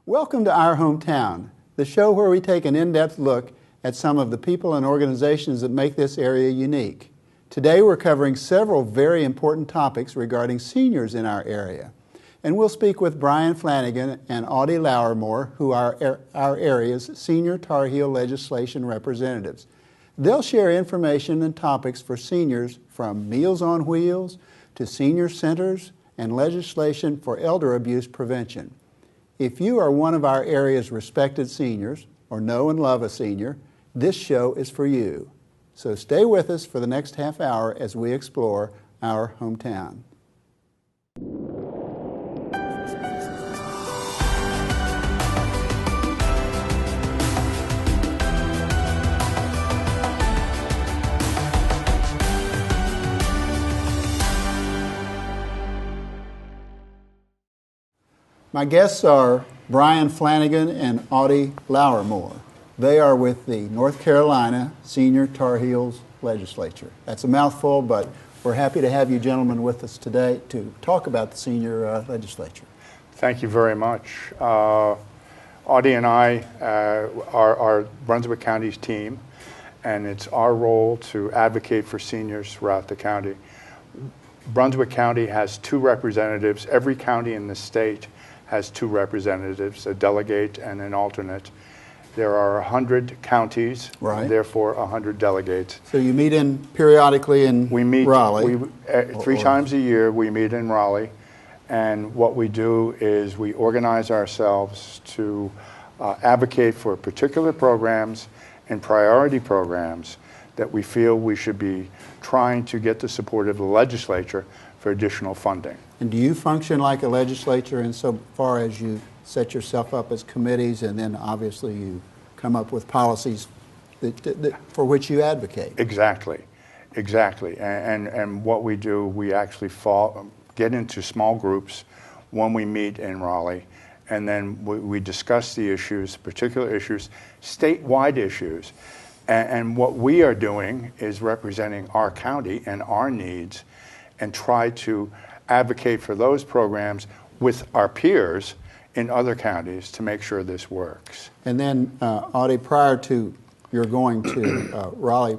Welcome to Our Hometown, the show where we take an in-depth look at some of the people and organizations that make this area unique. Today we're covering several very important topics regarding seniors in our area. And we'll speak with Brian Flanagan and Audie Louermore, who are our area's senior Tar Heel legislation representatives. They'll share information and topics for seniors from Meals on Wheels to senior centers and legislation for elder abuse prevention. If you are one of our area's respected seniors or know and love a senior, this show is for you. So stay with us for the next half hour as we explore our hometown. My guests are Brian Flanagan and Audie Louermore. They are with the North Carolina Senior Tar Heels Legislature. That's a mouthful, but we're happy to have you gentlemen with us today to talk about the senior legislature. Thank you very much. Audie and I are Brunswick County's team, and it's our role to advocate for seniors throughout the county. Brunswick County has 2 representatives. Every county in the state has 2 representatives, a delegate and an alternate. There are 100 counties, right. And therefore 100 delegates. So you meet periodically in Raleigh? Three times a year we meet in Raleigh, and what we do is we organize ourselves to advocate for particular programs and priority programs that we feel we should be trying to get the support of the legislature for additional funding. And do you function like a legislature insofar as you set yourself up as committees and then obviously you come up with policies for which you advocate? Exactly. And what we do, we actually get into small groups when we meet in Raleigh, and then we discuss the issues, particular issues, statewide issues. And what we are doing is representing our county and our needs and try to advocate for those programs with our peers in other counties to make sure this works. And then, Audie, prior to your going to Raleigh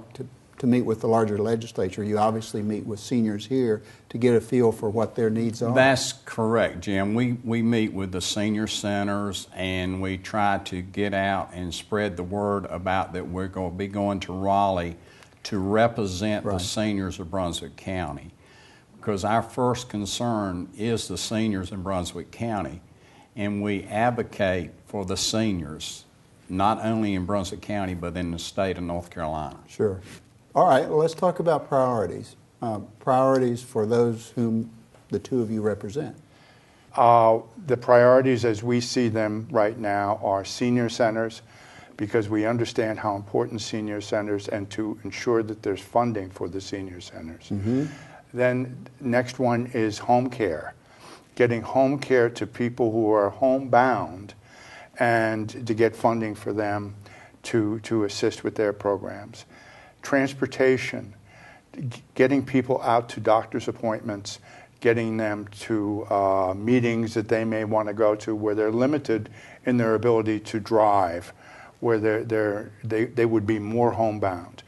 to meet with the larger legislature, you obviously meet with seniors here to get a feel for what their needs are. That's correct, Jim. We meet with the senior centers and we try to get out and spread the word about that we're going to be going to Raleigh to represent the seniors of Brunswick County. Because our first concern is the seniors in Brunswick County, and we advocate for the seniors, not only in Brunswick County, but in the state of North Carolina. Sure. All right, well, let's talk about priorities. Priorities for those whom the 2 of you represent. The priorities as we see them right now are senior centers, because we understand how important senior centers and to ensure that there's funding for the senior centers. Mm-hmm. Then next one is home care, getting home care to people who are homebound and to get funding for them to assist with their programs. Transportation, getting people out to doctor's appointments, getting them to meetings that they may want to go to where they're limited in their ability to drive, where they would be more homebound.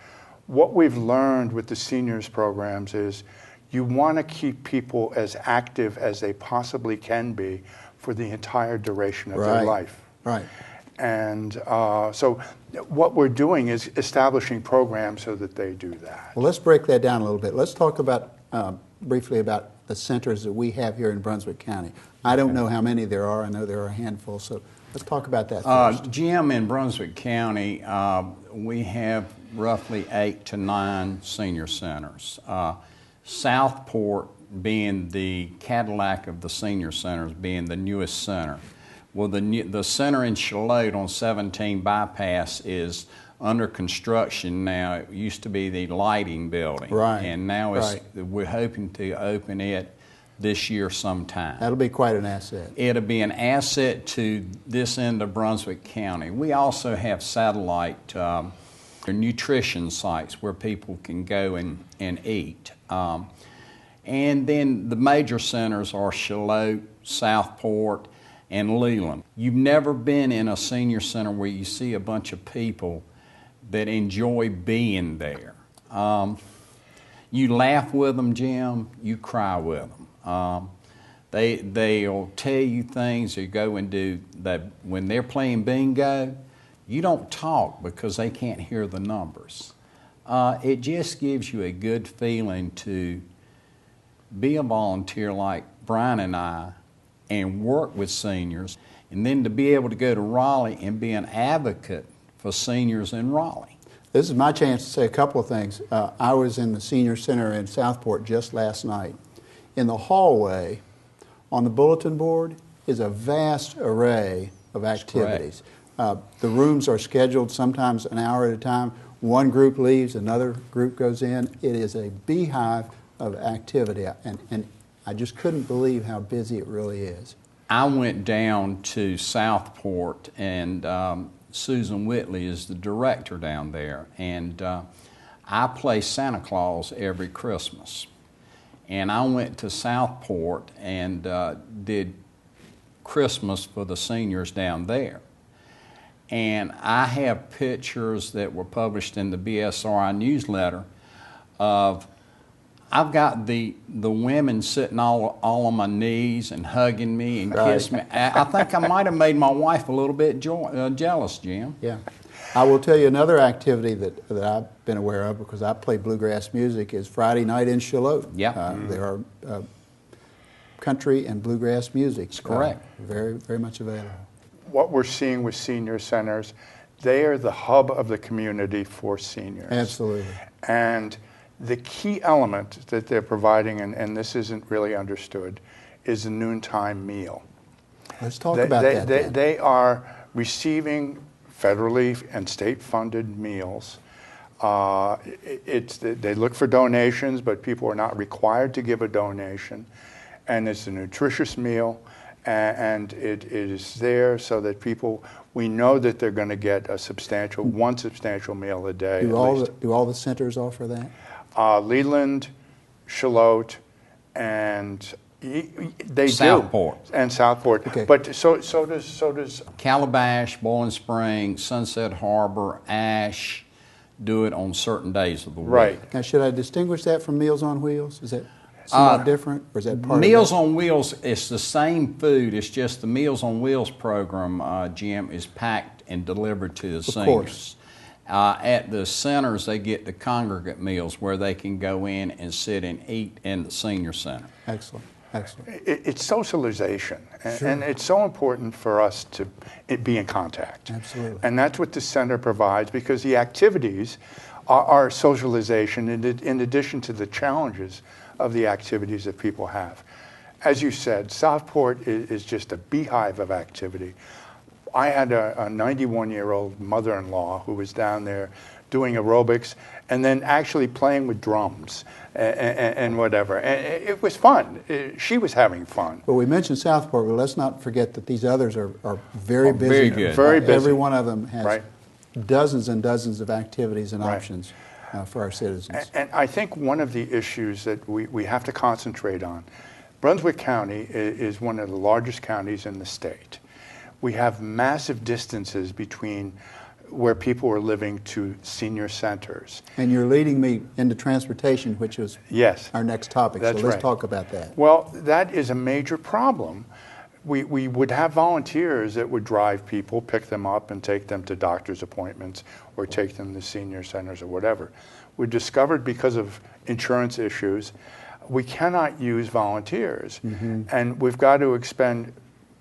What we've learned with the seniors programs is you want to keep people as active as they possibly can be for the entire duration of their life. Right. And so what we're doing is establishing programs so that they do that. Well, let's break that down a little bit. Let's talk about briefly about the centers that we have here in Brunswick County. I don't know how many there are. I know there are a handful. So let's talk about that first. Jim, in Brunswick County, we have roughly 8 to 9 senior centers. Southport being the Cadillac of the senior centers, being the newest center. Well, the center in Charlotte on 17 Bypass is under construction now. It used to be the lighting building. Right. And now we're hoping to open it this year sometime. That'll be quite an asset. It'll be an asset to this end of Brunswick County. We also have satellite nutrition sites where people can go and eat. And then the major centers are Charlotte, Southport, and Leland. You've never been in a senior center where you see a bunch of people that enjoy being there. You laugh with them, Jim. You cry with them. They'll tell you things. They go and do that when they're playing bingo. You don't talk because they can't hear the numbers. It just gives you a good feeling to be a volunteer like Brian and I and work with seniors, and then to be able to go to Raleigh and be an advocate for seniors in Raleigh. This is my chance to say a couple of things. I was in the Senior Center in Southport just last night. In the hallway, on the bulletin board, is a vast array of activities. The rooms are scheduled sometimes an hour at a time. One group leaves, another group goes in. It is a beehive of activity, and I just couldn't believe how busy it really is. I went down to Southport, and Susan Whitley is the director down there, and I play Santa Claus every Christmas. And I went to Southport and did Christmas for the seniors down there. And I have pictures that were published in the BSRI newsletter of, I've got the women sitting all on my knees and hugging me and kissing me. I think I might have made my wife a little bit jealous, Jim. Yeah. I will tell you another activity that I've been aware of because I play bluegrass music is Friday night in Shallotte. Yeah. There are country and bluegrass music. That's correct. Very, very much available. What we're seeing with senior centers, they are the hub of the community for seniors. Absolutely. And the key element that they're providing, and this isn't really understood, is a noontime meal. Let's talk about that then. They are receiving federally and state-funded meals. They look for donations, but people are not required to give a donation. And it's a nutritious meal, and it is there so that people, we know that they're going to get one substantial meal a day. Do all the centers offer that? Leland, Shallotte, and they Southport. do. And Southport. Okay. But so does Calabash, Bowling Springs, Sunset Harbor, Ash do it on certain days of the week. Right. Now, should I distinguish that from Meals on Wheels? Is that somewhat different, or is that part Meals of on Wheels, it's the same food. It's just the Meals on Wheels program, Jim, is packed and delivered to the seniors. course. At the centers, they get the congregate meals where they can go in and sit and eat in the senior center. Excellent. Excellent. It's socialization, and it's so important for us to be in contact. Absolutely. And that's what the center provides, because the activities are socialization in addition to the challenges of the activities that people have. As you said, Southport is just a beehive of activity. I had a 91-year-old mother-in-law who was down there doing aerobics and then actually playing with drums and whatever. And it was fun. She was having fun. But we mentioned Southport, but let's not forget that these others are very busy. very good. Very busy. Every one of them has Right. dozens and dozens of activities and Right. options for our citizens. And I think one of the issues that we have to concentrate on, Brunswick County is one of the largest counties in the state. We have massive distances between where people are living to senior centers. And you're leading me into transportation, which is Yes. our next topic. That's so let's right. talk about that. Well, that is a major problem. We would have volunteers that would drive people, pick them up and take them to doctor's appointments or take them to senior centers or whatever. We discovered because of insurance issues, we cannot use volunteers. And we've got to expend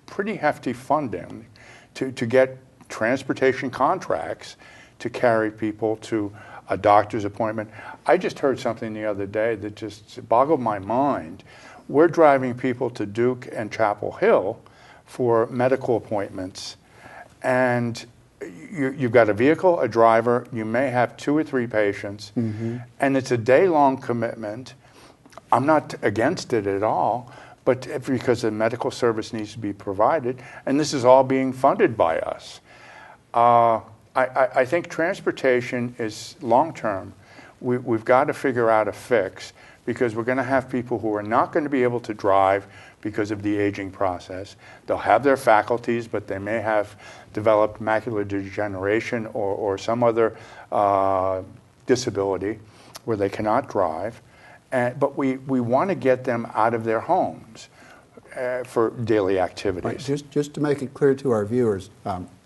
pretty hefty funding to get transportation contracts to carry people to a doctor's appointment. I just heard something the other day that just boggled my mind. We're driving people to Duke and Chapel Hill for medical appointments, and you've got a vehicle, a driver, you may have 2 or 3 patients, and it's a day-long commitment. I'm not against it at all, but because the medical service needs to be provided, and this is all being funded by us. I think transportation is long-term. We've got to figure out a fix, because we're going to have people who are not going to be able to drive because of the aging process. They'll have their faculties, but they may have developed macular degeneration or some other disability where they cannot drive. But we want to get them out of their homes for daily activities. Right. Just to make it clear to our viewers,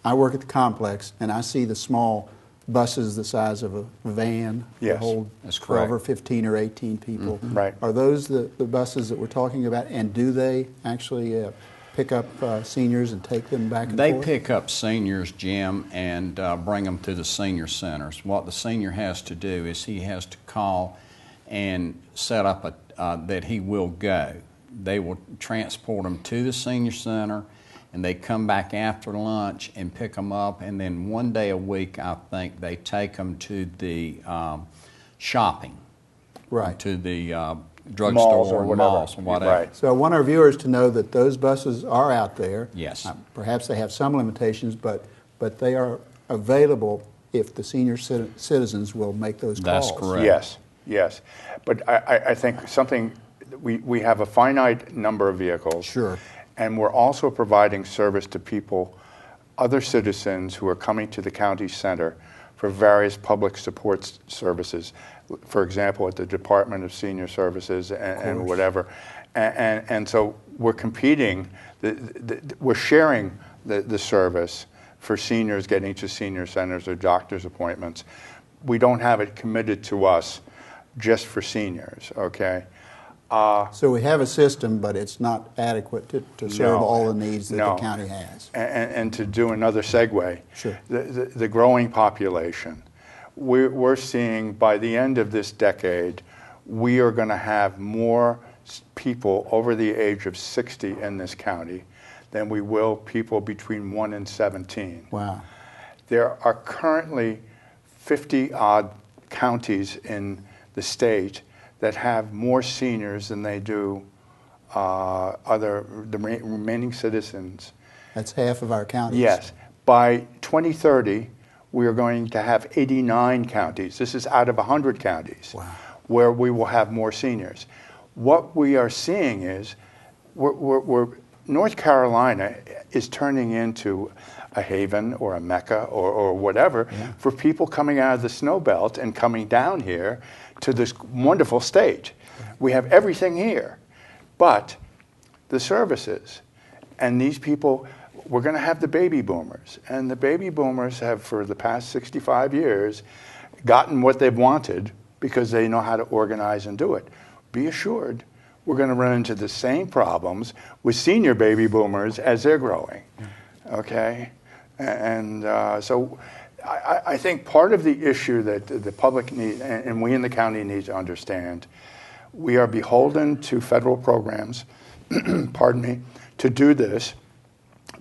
I work at the complex, and I see the small buses the size of a van that Yes, hold that's 12 or correct. 15 or 18 people. Right. Are those the buses that we're talking about, and do they actually pick up seniors and take them back and They forth? pick up seniors, Jim, and bring them to the senior centers. What the senior has to do is he has to call and set up that he will go. They will transport them to the senior center, and they come back after lunch and pick them up, and then one day a week, I think, they take them to the shopping, Right. to the Malls drugstore or or whatever. malls or whatever. Right. So I want our viewers to know that those buses are out there. Yes. Perhaps they have some limitations, but they are available if the senior citizens will make those calls. That's correct. Yes, yes. But I think something, we have a finite number of vehicles. Sure. And we're also providing service to people, other citizens who are coming to the county center for various public support services. For example, at the Department of Senior Services and whatever. And so we're competing, we're sharing the service for seniors getting to senior centers or doctor's appointments. We don't have it committed to us just for seniors, okay? So we have a system, but it's not adequate to serve No, all the needs that no. the county has. And to do another segue, Sure. the growing population, we're seeing by the end of this decade, we are going to have more people over the age of 60 in this county than we will people between 1 and 17. Wow. There are currently 50-odd counties in the state that have more seniors than they do the remaining citizens. That's half of our counties. Yes. By 2030, we are going to have 89 counties. This is out of 100 counties. Wow. Where we will have more seniors. What we are seeing is North Carolina is turning into a haven or a Mecca or whatever for people coming out of the snow belt and coming down here to this wonderful state. We have everything here, but the services, and these people, we're going to have the baby boomers, and the baby boomers have for the past 65 years gotten what they've wanted because they know how to organize and do it. Be assured, we're going to run into the same problems with senior baby boomers as they're growing, okay? And so I think part of the issue that the public need, and we in the county need to understand, we are beholden to federal programs, pardon me, to do this.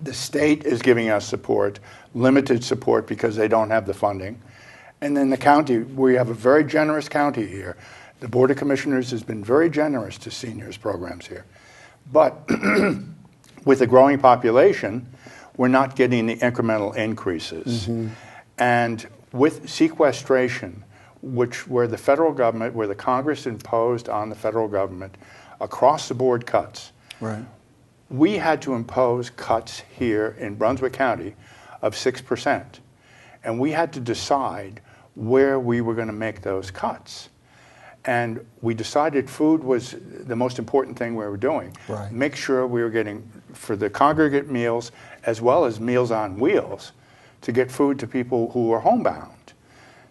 The state is giving us support, limited support because they don't have the funding. And then the county, we have a very generous county here. The Board of Commissioners has been very generous to seniors programs here. But with a growing population, we're not getting the incremental increases. Mm-hmm. And with sequestration, where the federal government, where the Congress imposed on the federal government across the board cuts, Right. we had to impose cuts here in Brunswick County of 6%. And we had to decide where we were going to make those cuts. And we decided food was the most important thing we were doing. Right. Make sure we were getting, for the congregate meals, as well as Meals on Wheels, to get food to people who are homebound.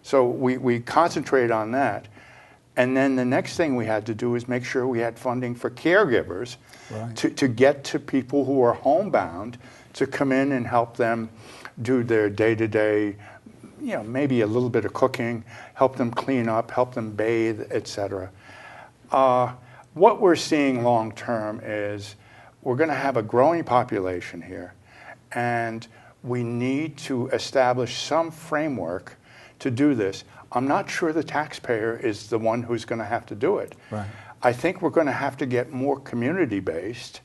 So we concentrated on that. And then the next thing we had to do is make sure we had funding for caregivers Right. to get to people who are homebound to come in and help them do their day-to-day, maybe a little bit of cooking, help them clean up, help them bathe, etc. What we're seeing long-term is we're going to have a growing population here, and we need to establish some framework to do this. I'm not sure the taxpayer is the one who's going to have to do it. Right. I think we're going to have to get more community-based,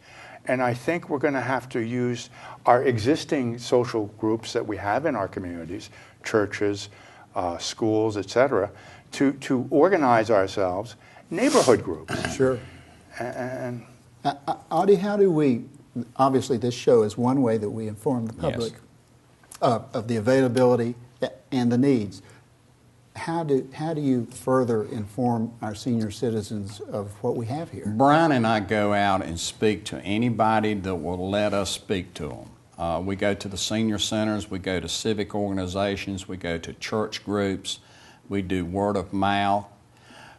and I think we're going to have to use our existing social groups that we have in our communities, churches, schools, etc., to organize ourselves, neighborhood groups. Sure. And Audie, how do we, obviously this show is one way that we inform the public of the availability and the needs. How do you further inform our senior citizens of what we have here? Brian and I go out and speak to anybody that will let us speak to them. We go to the senior centers, we go to civic organizations, we go to church groups, we do word of mouth.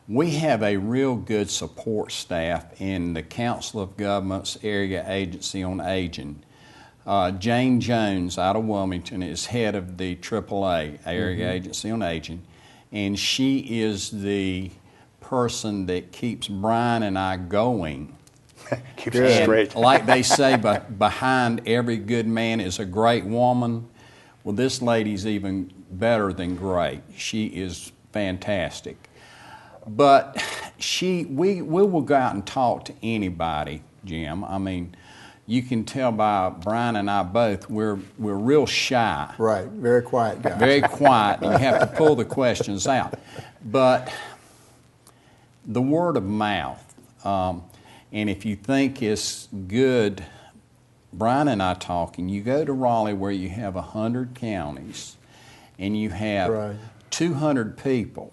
We have a real good support staff in the Council of Governments Area Agency on Aging. Jane Jones out of Wilmington is head of the AAA Area Agency on Aging, and she is the person that keeps Brian and I going. Keeps it straight. Like they say, behind every good man is a great woman. Well, this lady's even better than great. She is fantastic. But we will go out and talk to anybody, Jim. I mean, you can tell by Brian and I both, we're real shy. Right, very quiet guys. Very quiet. You have to pull the questions out. But the word of mouth, and if you think it's good, Brian and I talking, you go to Raleigh where you have 100 counties and you have 200 people.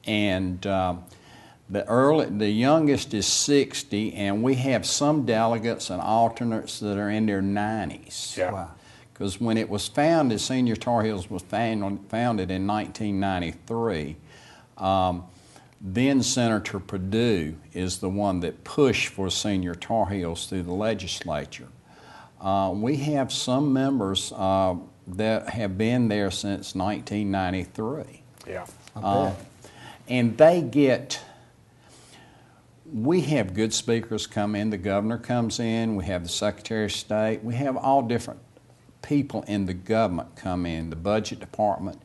And the youngest is 60, and we have some delegates and alternates that are in their 90s. Yeah. Wow. Because when it was founded, Senior Tar Heels was founded in 1993. Then Senator Perdue is the one that pushed for Senior Tar Heels through the legislature. We have some members that have been there since 1993. Yeah. And we have good speakers come in. The governor comes in. We have the Secretary of State. We have all different people in the government come in, the budget department.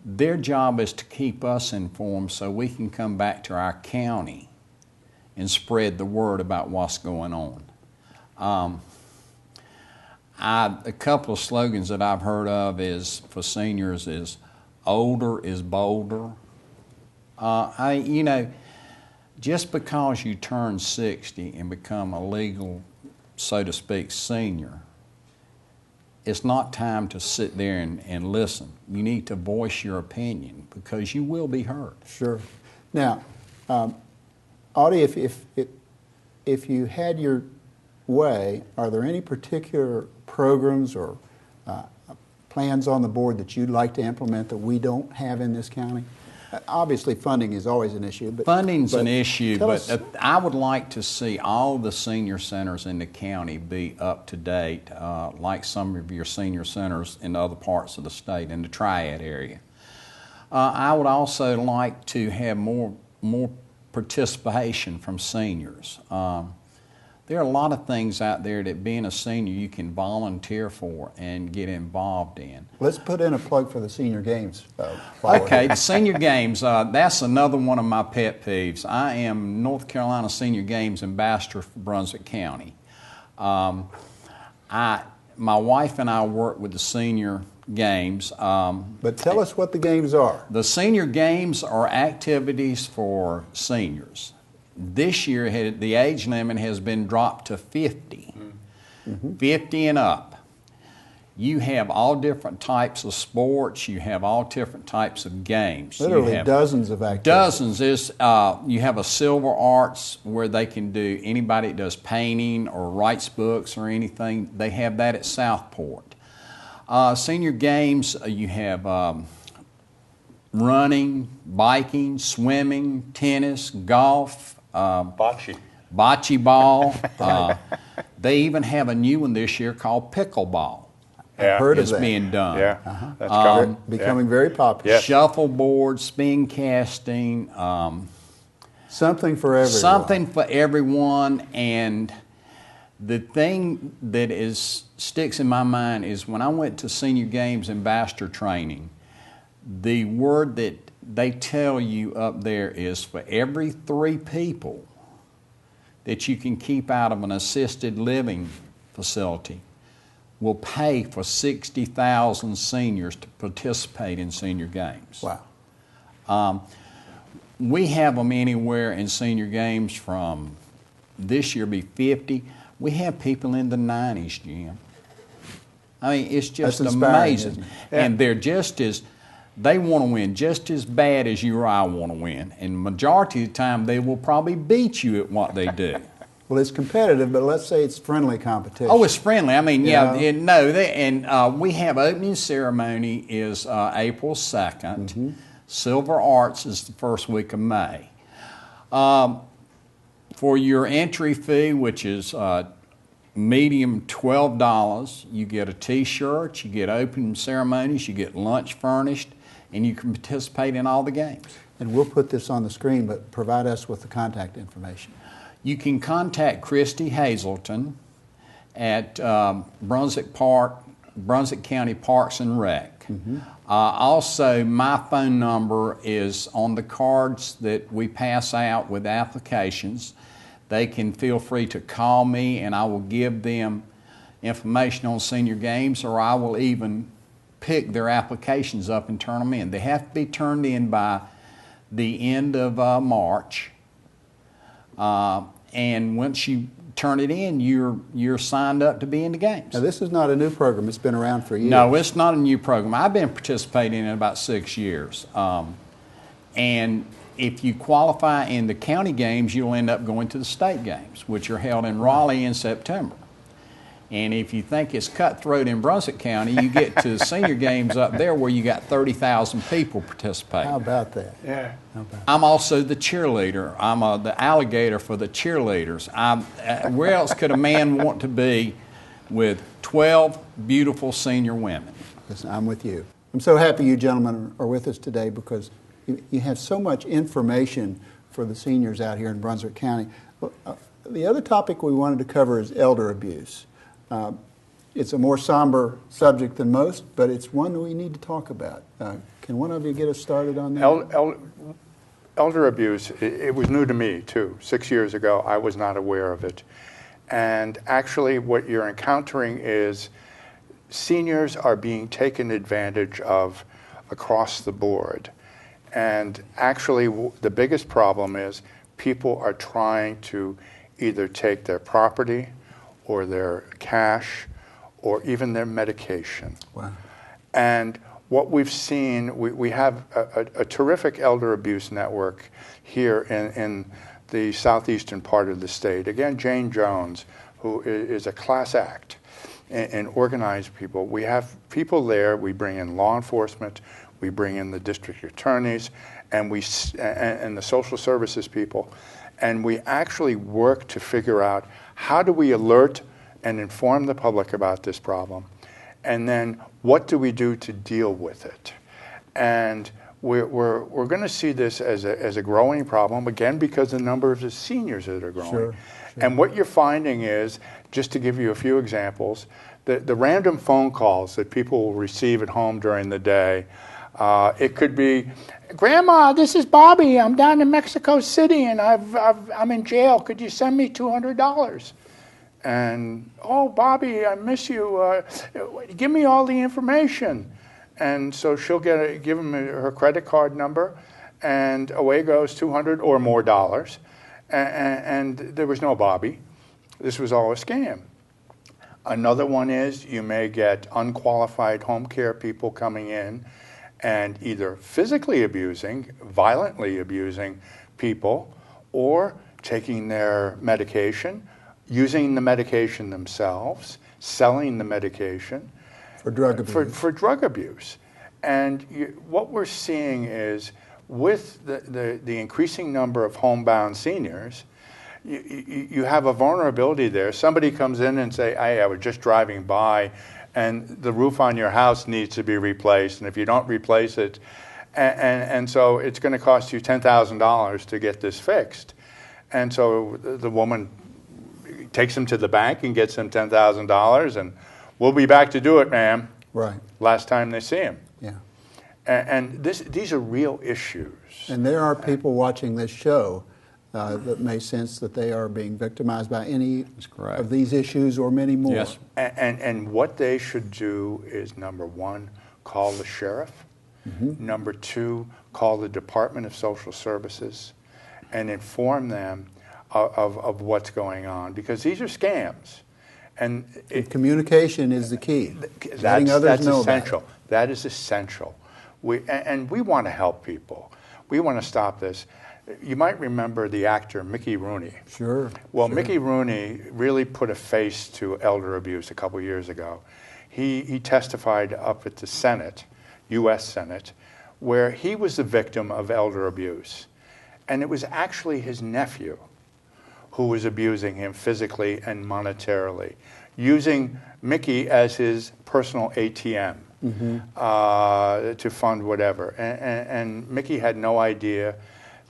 Their job is to keep us informed so we can come back to our county and spread the word about what's going on. A couple of slogans that I've heard of for seniors is older is bolder. Just because you turn 60 and become a legal, so to speak, senior, it's not time to sit there and listen. You need to voice your opinion because you will be heard. Sure. Now, Audie, if you had your way, are there any particular programs or plans on the board that you'd like to implement that we don't have in this county? Obviously, funding is always an issue. Funding's an issue, but I would like to see all the senior centers in the county be up to date, like some of your senior centers in other parts of the state, in the Triad area. I would also like to have more participation from seniors. There are a lot of things out there that being a senior you can volunteer for and get involved in. Let's put in a plug for the senior games. Okay, the senior games, that's another one of my pet peeves. I am North Carolina Senior Games Ambassador for Brunswick County. My wife and I work with the senior games. But tell us what the games are. The senior games are activities for seniors. This year, the age limit has been dropped to 50, 50 and up. You have all different types of sports. You have all different types of games. Literally dozens of activities. Dozens. You have a Silver Arts where they can do, anybody that does painting or writes books or anything, they have that at Southport. Senior games, you have running, biking, swimming, tennis, golf, bocce ball. They even have a new one this year called pickleball. I've heard of It's that. being done. Yeah, that's coming. Becoming very popular. Yes. Shuffleboard, spin casting. Something for everyone. Something for everyone. And the thing that sticks in my mind is when I went to Senior Games Ambassador training, the word that they tell you up there is for every 3 people that you can keep out of an assisted living facility will pay for 60,000 seniors to participate in senior games. Wow. We have them anywhere in senior games from this year be 50. We have people in the 90s, Jim. I mean, it's just That's inspiring, amazing. isn't it? And they're just as, they want to win just as bad as you or I want to win. And majority of the time, they will probably beat you at what they do. Well, it's competitive, but let's say it's friendly competition. Oh, it's friendly. I mean, yeah, Yeah. we have opening ceremony is April 2nd. Silver Arts is the first week of May. For your entry fee, which is medium $12, you get a T-shirt, you get opening ceremonies, you get lunch furnished, and you can participate in all the games. And we'll put this on the screen, but provide us with the contact information. You can contact Christy Hazelton at Brunswick County Parks and Rec. Also, my phone number is on the cards that we pass out with applications. They can feel free to call me and I will give them information on senior games, or I will even pick their applications up and turn them in. They have to be turned in by the end of March. And once you turn it in, you're signed up to be in the games. Now, this is not a new program. It's been around for years. No, it's not a new program. I've been participating in it about 6 years. And if you qualify in the county games, you'll end up going to the state games, which are held in Raleigh in September. And if you think it's cutthroat in Brunswick County, you get to the senior games up there where you got 30,000 people participating. How about that? Yeah. I'm also the cheerleader. I'm the alligator for the cheerleaders. Where else could a man want to be with 12 beautiful senior women? Listen, I'm with you. I'm so happy you gentlemen are with us today because you have so much information for the seniors out here in Brunswick County. The other topic we wanted to cover is elder abuse. It's a more somber subject than most, but it's one we need to talk about. Can one of you get us started on that? Elder abuse, it was new to me too. 6 years ago, I was not aware of it. And actually what you're encountering is seniors are being taken advantage of across the board. And actually the biggest problem is people are trying to either take their property or their cash or even their medication. Wow. And what we've seen, we have a terrific elder abuse network here in the southeastern part of the state. Again, Jane Jones, who is a class act in organized people. We have people there. We bring in law enforcement. We bring in the district attorneys and the social services people. And we actually work to figure out how do we alert and inform the public about this problem, and then what do we do to deal with it? And we're going to see this as a growing problem, again, because the number of the seniors that are growing. Sure. And what you're finding is, just to give you a few examples, the random phone calls that people will receive at home during the day, it could be, Grandma, this is Bobby. I'm down in Mexico City and I'm in jail. Could you send me $200? And, oh, Bobby, I miss you. Give me all the information. And so she'll give him her credit card number, and away goes $200 or more dollars. And there was no Bobby. This was all a scam. Another one is you may get unqualified home care people coming in and either physically abusing, violently abusing people, or taking their medication, using the medication themselves, selling the medication. For drug abuse. For drug abuse. And what we're seeing is with the increasing number of homebound seniors, you have a vulnerability there. Somebody comes in and say, hey, I was just driving by and the roof on your house needs to be replaced, and if you don't replace it, and so it's going to cost you $10,000 to get this fixed. And so the woman takes him to the bank and gets him $10,000, and we'll be back to do it, ma'am. Right. Last time they see him. Yeah. And these are real issues. And there are people watching this show that may sense that they are being victimized by any of these issues or many more. Yes. And what they should do is, number one, call the sheriff. Mm-hmm. Number two, call the Department of Social Services and inform them of what's going on, because these are scams. And communication is the key. Letting others that's know essential. about it. That is essential. And we want to help people. We want to stop this. You might remember the actor Mickey Rooney. Sure. Well, sure. Mickey Rooney really put a face to elder abuse a couple years ago. He testified up at the Senate, U.S. Senate, where he was the victim of elder abuse. And it was actually his nephew who was abusing him physically and monetarily, using Mickey as his personal ATM to fund whatever. And Mickey had no idea.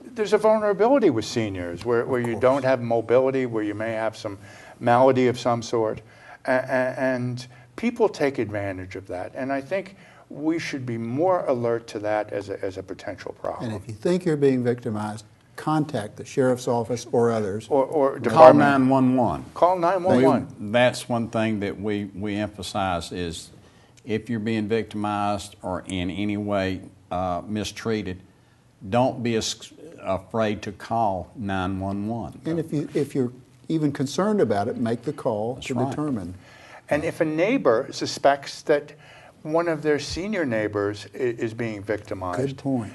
There's a vulnerability with seniors where you don't have mobility, where you may have some malady of some sort. And people take advantage of that. And I think we should be more alert to that as a potential problem. And if you think you're being victimized, contact the sheriff's office or others. Or Call department. 911. Call 911. That's one thing that we emphasize is if you're being victimized or in any way mistreated, don't be afraid to call 911. And if you're even concerned about it, make the call to right. determine. And if a neighbor suspects that one of their senior neighbors is being victimized, Good point.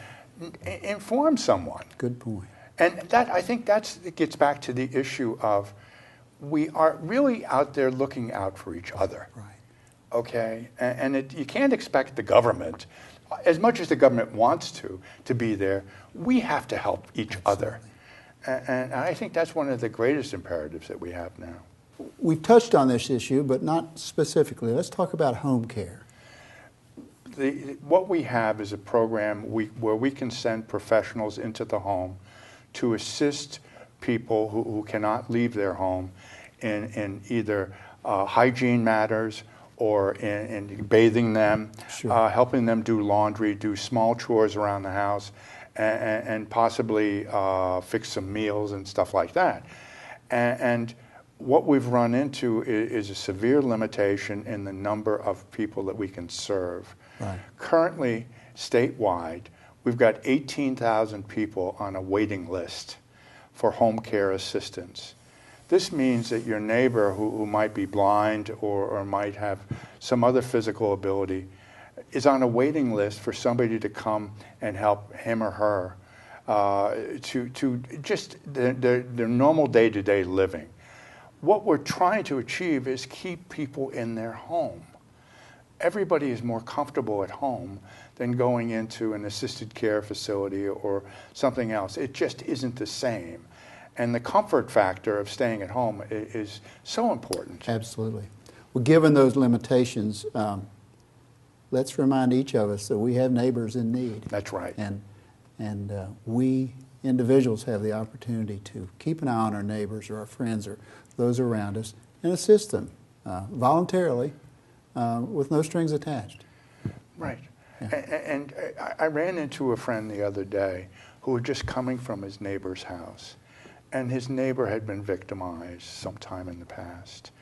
Inform someone. Good point. And I think it gets back to the issue of we are really out there looking out for each other. Right. Okay? And you can't expect the government, as much as the government wants to be there, we have to help each other. And I think that's one of the greatest imperatives that we have now. We've touched on this issue, but not specifically. Let's talk about home care. What we have is a program where we can send professionals into the home to assist people who cannot leave their home in either hygiene matters or in bathing them, Sure. helping them do laundry, do small chores around the house, and possibly fix some meals and stuff like that. And what we've run into is a severe limitation in the number of people that we can serve. Right. Currently, statewide, we've got 18,000 people on a waiting list for home care assistance. This means that your neighbor who might be blind or might have some other physical ability is on a waiting list for somebody to come and help him or her to just their normal day-to-day living. What we're trying to achieve is keep people in their home. Everybody is more comfortable at home than going into an assisted care facility or something else. It just isn't the same. And the comfort factor of staying at home is so important. Absolutely. Well, given those limitations, let's remind each of us that we have neighbors in need. That's right. And we individuals have the opportunity to keep an eye on our neighbors or our friends or those around us and assist them voluntarily with no strings attached. Right. Yeah. And I ran into a friend the other day who was just coming from his neighbor's house. And his neighbor had been victimized sometime in the past.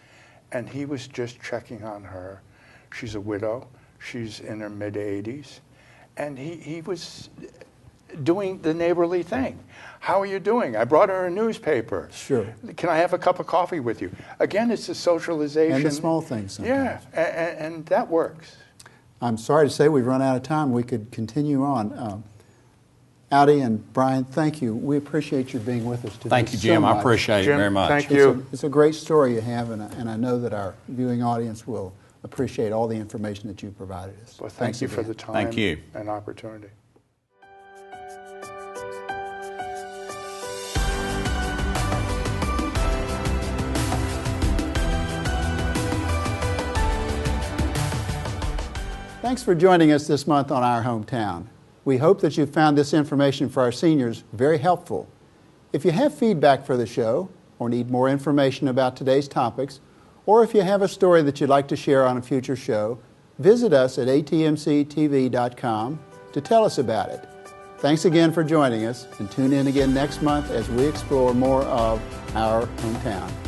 And he was just checking on her. She's a widow. She's in her mid-80s. And he was doing the neighborly thing. How are you doing? I brought her a newspaper. Sure. Can I have a cup of coffee with you? Again, it's the socialization. And the small things sometimes. Yeah, and that works. I'm sorry to say we've run out of time. We could continue on. Audie and Brian, thank you. We appreciate you being with us today. Thank you, Jim. So I much. appreciate it Jim, very much. thank you. It's a great story you have, and I know that our viewing audience will appreciate all the information that you provided us. Well, Thanks thank you for again. the time Thank you. and opportunity. Thanks for joining us this month on Our Hometown. We hope that you found this information for our seniors very helpful. If you have feedback for the show or need more information about today's topics, or if you have a story that you'd like to share on a future show, visit us at atmctv.com to tell us about it. Thanks again for joining us, and tune in again next month as we explore more of Our Hometown.